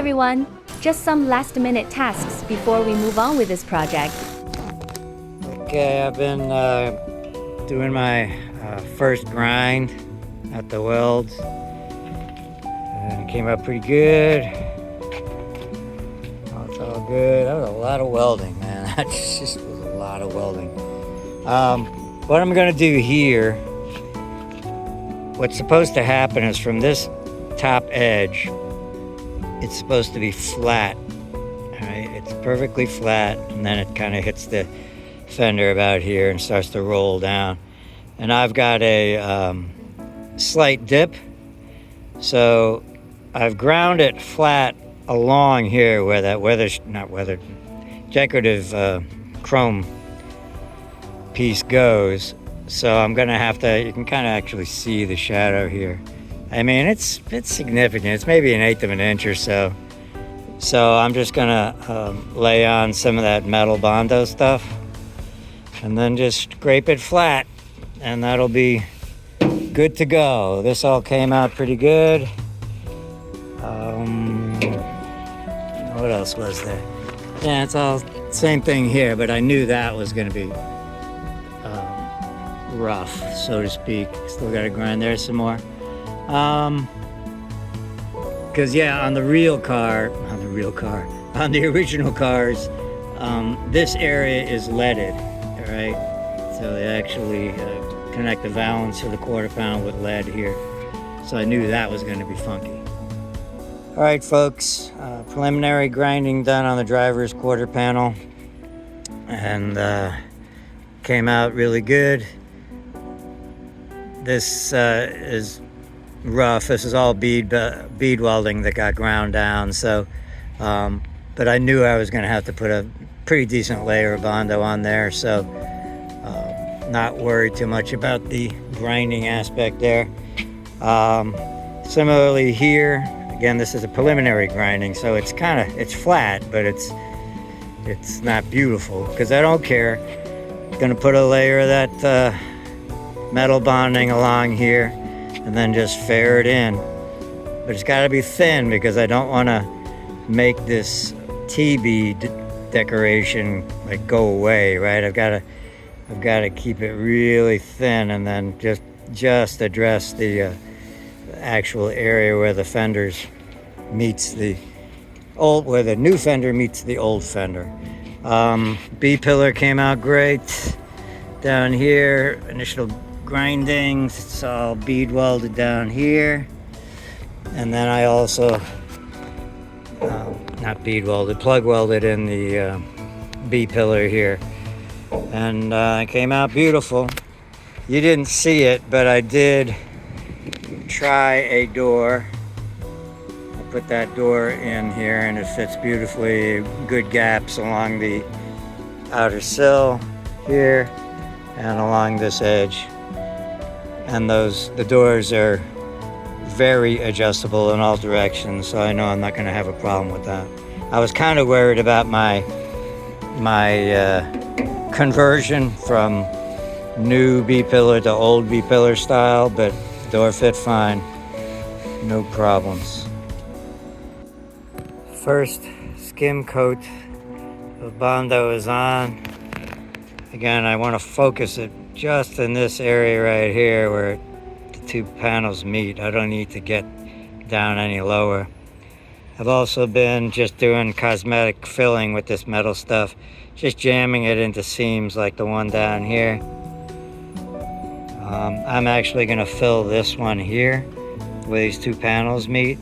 everyone! Just some last-minute tasks before we move on with this project. Okay, I've been doing my first grind at the welds, and it came out pretty good. Oh, it's all good. That was a lot of welding, man. That just was a lot of welding. What I'm gonna do here, what's supposed to happen is from this top edge, it's supposed to be flat. All right, it's perfectly flat, and then it kind of hits the fender about here and starts to roll down. And I've got a slight dip, so I've ground it flat along here where that decorative chrome piece goes. So I'm gonna have to, you can kind of actually see the shadow here. I mean, it's significant. It's maybe 1/8 of an inch or so. So I'm just gonna lay on some of that metal Bondo stuff and then just scrape it flat, and that'll be good to go. This all came out pretty good. What else was there? Yeah, it's all same thing here, but I knew that was gonna be rough, so to speak. Still gotta grind there some more. Because yeah, on the original cars, this area is leaded, all right? So they actually connect the valance to the quarter pound with lead here. So I knew that was going to be funky. All right, folks, preliminary grinding done on the driver's quarter panel, and came out really good. This is rough. This is all bead welding that got ground down. So, but I knew I was going to have to put a pretty decent layer of Bondo on there. So, not worried too much about the grinding aspect there. Similarly here, again, this is a preliminary grinding, so it's flat, but it's not beautiful because I don't care. I'm going to put a layer of that metal bonding along here, and then just fair it in. But it's got to be thin because I don't want to make this T-bead decoration like go away, right? I've got to keep it really thin, and then just address the actual area where the fenders meets where the new fender meets the old fender. B-pillar came out great. Down here, initial grindings, it's all bead welded down here, and then I also not bead welded, plug welded in the B pillar here, and it came out beautiful. You didn't see it, but I did try a door. I put that door in here, and it fits beautifully. Good gaps along the outer sill here and along this edge. And the doors are very adjustable in all directions, so I know I'm not going to have a problem with that. I was kind of worried about my conversion from new B-pillar to old B-pillar style, but the door fit fine, no problems. First skim coat of Bondo is on. Again, I want to focus it just in this area right here where the two panels meet. I don't need to get down any lower. I've also been just doing cosmetic filling with this metal stuff, just jamming it into seams like the one down here. I'm actually going to fill this one here where these two panels meet.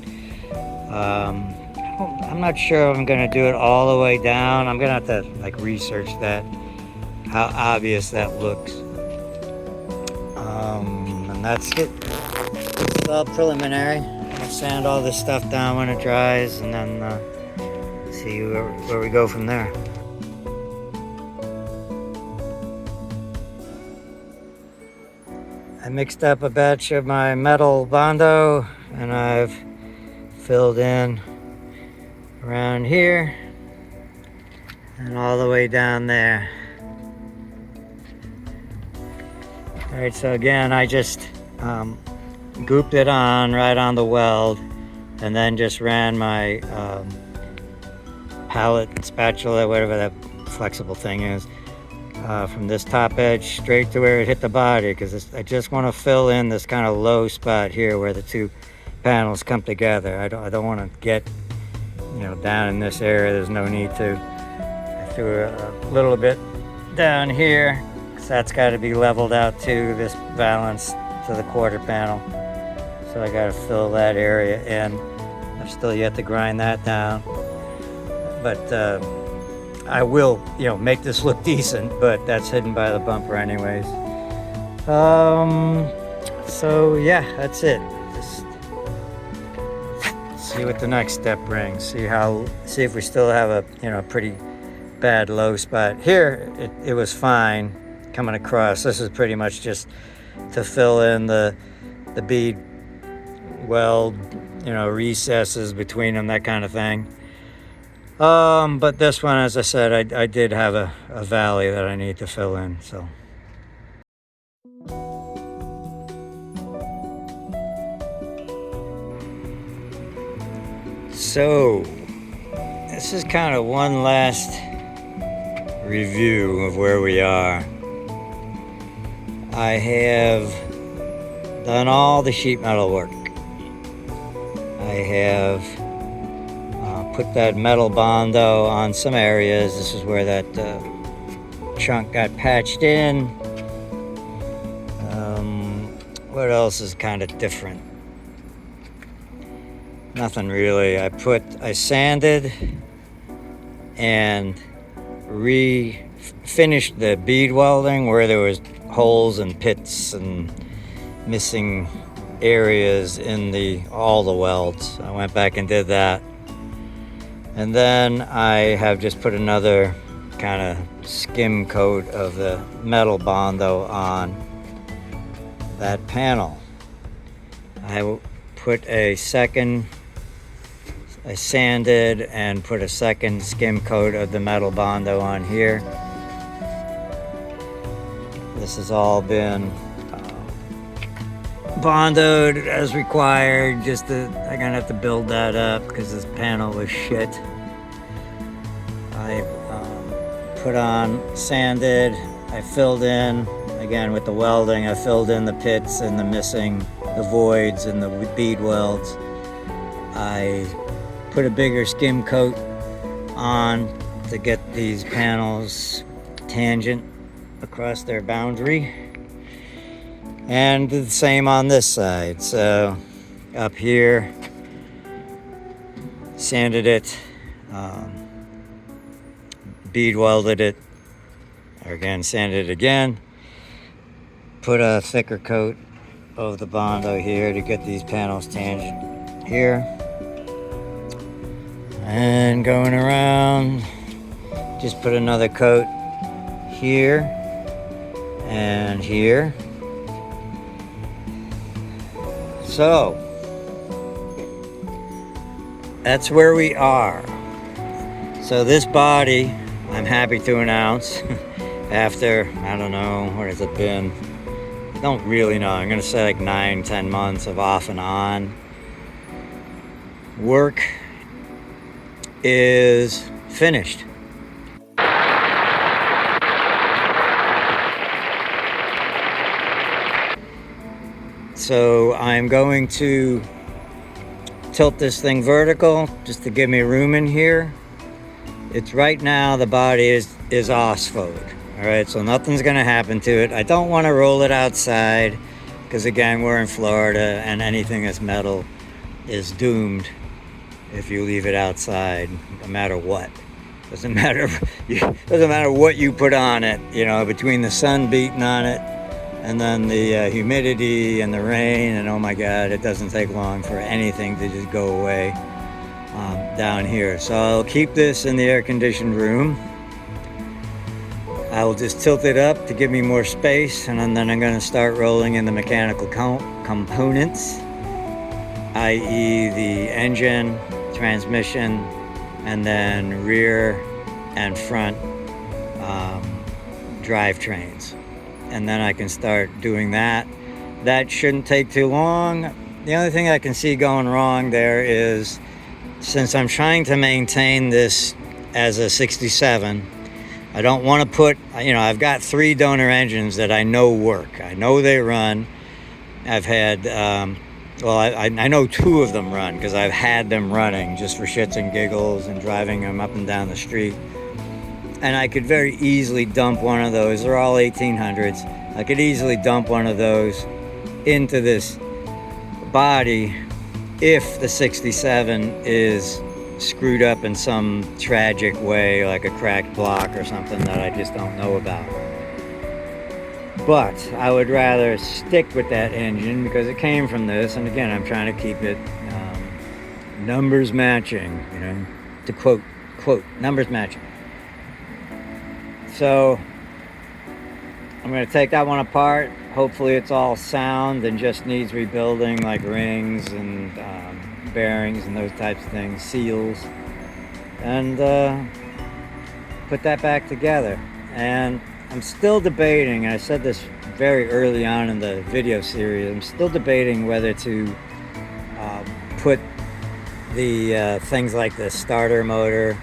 I'm not sure if I'm going to do it all the way down. I'm going to have to research that, how obvious that looks. And that's it. It's all preliminary. I'll sand all this stuff down when it dries, and then see where we go from there. I mixed up a batch of my metal Bondo, and I've filled in around here and all the way down there. All right, so again, I just gooped it on right on the weld, and then just ran my pallet spatula, whatever that flexible thing is, from this top edge straight to where it hit the body, because I just want to fill in this kind of low spot here where the two panels come together. I don't want to get, you know, down in this area. There's no need to. I threw a little bit down here, because that's got to be leveled out to this balance to the quarter panel. So I got to fill that area in. I've still yet to grind that down, but I will, you know, make this look decent, but that's hidden by the bumper anyways. So yeah, that's it. Just see what the next step brings. See if we still have a, you know, pretty bad low spot. Here it was fine coming across. This is pretty much just to fill in the bead weld, you know, recesses between them, that kind of thing. But this one, as I said, I did have a valley that I need to fill in, so. So, this is kind of one last review of where we are. I have done all the sheet metal work. I have put that metal bondo on some areas. This is where that chunk got patched in. What else is kind of different? Nothing really. I sanded and finished the bead welding where there was holes and pits and missing areas in all the welds. I went back and did that. And then I have just put another kind of skim coat of the metal bondo on that panel. I sanded and put a second skim coat of the metal bondo on here. This has all been bondoed as required. I'm gonna have to build that up because this panel was shit. I put on, sanded, I filled in, again with the welding, I filled in the pits and the voids and the bead welds. I put a bigger skim coat on to get these panels tangent across their boundary. And the same on this side. So up here, sanded it, bead welded it, again sanded it again, put a thicker coat of the bondo here to get these panels tangent here, and going around, just put another coat here and here. So that's where we are. So this body, I'm happy to announce, after, I don't know, what has it been? I don't really know. I'm gonna say like 9-10 months of off and on. Work is finished. So I'm going to tilt this thing vertical just to give me room in here. It's right now, the body is asphalt. All right, so nothing's gonna happen to it. I don't want to roll it outside because again, we're in Florida and anything that's metal is doomed if you leave it outside, no matter what. Doesn't matter what you put on it, you know, between the sun beating on it and then the humidity and the rain, and oh my God, it doesn't take long for anything to just go away down here. So I'll keep this in the air-conditioned room. I will just tilt it up to give me more space, and then I'm going to start rolling in the mechanical components, i.e. the engine, transmission, and then rear and front drivetrains. And then I can start doing that. That shouldn't take too long. the only thing I can see going wrong there is, since I'm trying to maintain this as a 67, I don't want to put, I've got 3 donor engines that I know work. I know they run. I've had, I know 2 of them run because I've had them running just for shits and giggles and driving them up and down the street. And I could very easily dump one of those. They're all 1800s. I could easily dump one of those into this body if the 67 is screwed up in some tragic way, like a cracked block or something that I just don't know about. But I would rather stick with that engine because it came from this, and again, I'm trying to keep it numbers matching, to quote, numbers matching. So I'm going to take that one apart. Hopefully it's all sound and just needs rebuilding, like rings and bearings and those types of things, seals, and put that back together. And I'm still debating, and I said this very early on in the video series, I'm still debating whether to put the things like the starter motor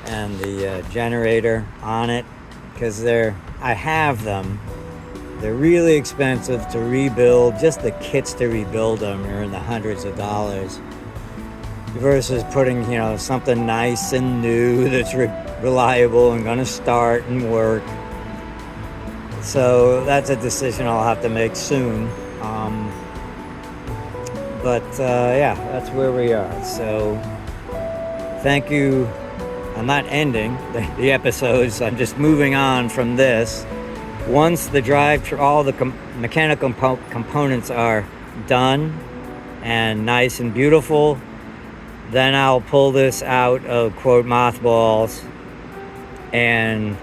and the generator on it, because I have them. They're really expensive to rebuild. Just the kits to rebuild them are in the hundreds of dollars, versus putting, something nice and new that's reliable and gonna start and work. So that's a decision I'll have to make soon. Yeah, that's where we are. So thank you. I'm not ending the episodes. I'm just moving on from this. Once the all the mechanical components are done and nice and beautiful, then I'll pull this out of, quote, mothballs and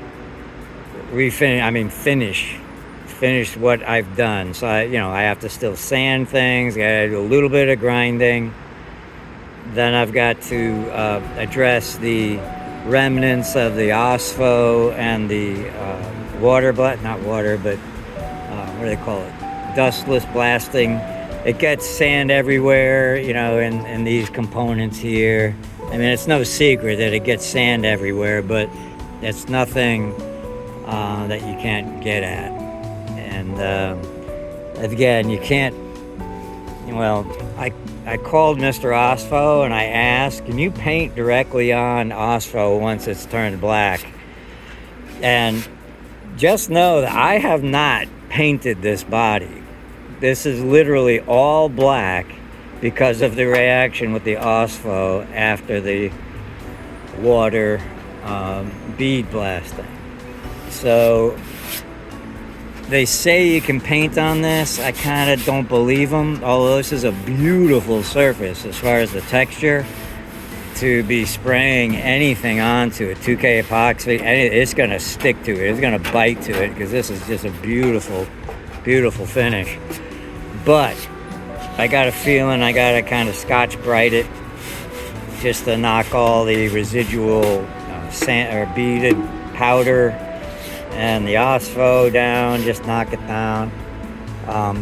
finish what I've done. So I have to still sand things, I gotta do a little bit of grinding. Then I've got to address the remnants of the OSFO and the what do they call it? Dustless blasting. It gets sand everywhere, in these components here. I mean, it's no secret that it gets sand everywhere, but it's nothing that you can't get at. And again, you can't, I called Mr. OSFO and I asked, can you paint directly on OSFO once it's turned black? And just know that I have not painted this body. This is literally all black because of the reaction with the OSFO after the water bead blasting. So they say you can paint on this. I kind of don't believe them, although this is a beautiful surface as far as the texture. To be spraying anything onto it, 2K epoxy, it's going to stick to it. It's going to bite to it because this is just a beautiful, beautiful finish. But I got a feeling I got to kind of Scotch Brite it just to knock all the residual sand or beaded powder and the OSFO down, just knock it down.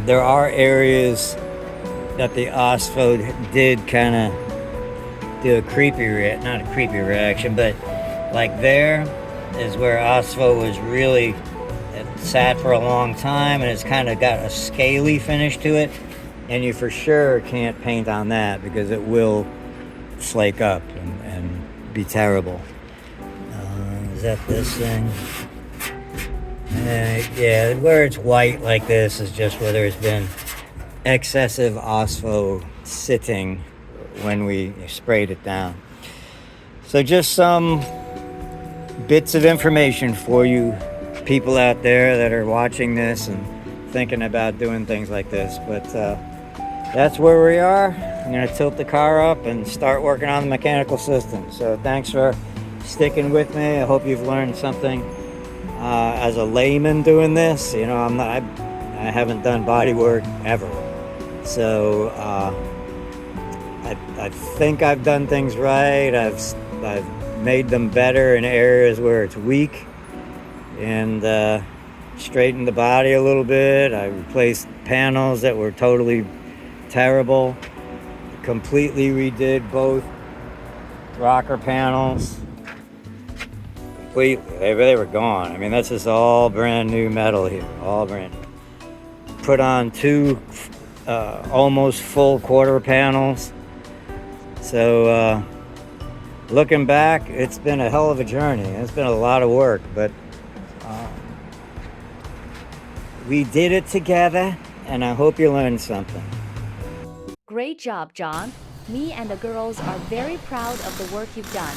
There are areas that the OSFO did kind of do not a creepy reaction, but like there is where OSFO was really, it sat for a long time and it's kind of got a scaly finish to it, and you for sure can't paint on that because it will flake up and be terrible. Is that this thing? Yeah, where it's white like this is just where there's been excessive OSFO sitting when we sprayed it down. So just some bits of information for you people out there that are watching this and thinking about doing things like this. But that's where we are. I'm going to tilt the car up and start working on the mechanical system. So thanks for sticking with me. I hope you've learned something. As a layman doing this, I haven't done body work ever. So I think I've done things right. I've made them better in areas where it's weak, and straightened the body a little bit. I replaced panels that were totally terrible. Completely redid both rocker panels. Completely. They were gone. I mean, that's just all brand new metal here. All brand new. Put on two almost full quarter panels. So looking back, it's been a hell of a journey. It's been a lot of work, but we did it together, and I hope you learned something. Great job, John. Me and the girls are very proud of the work you've done.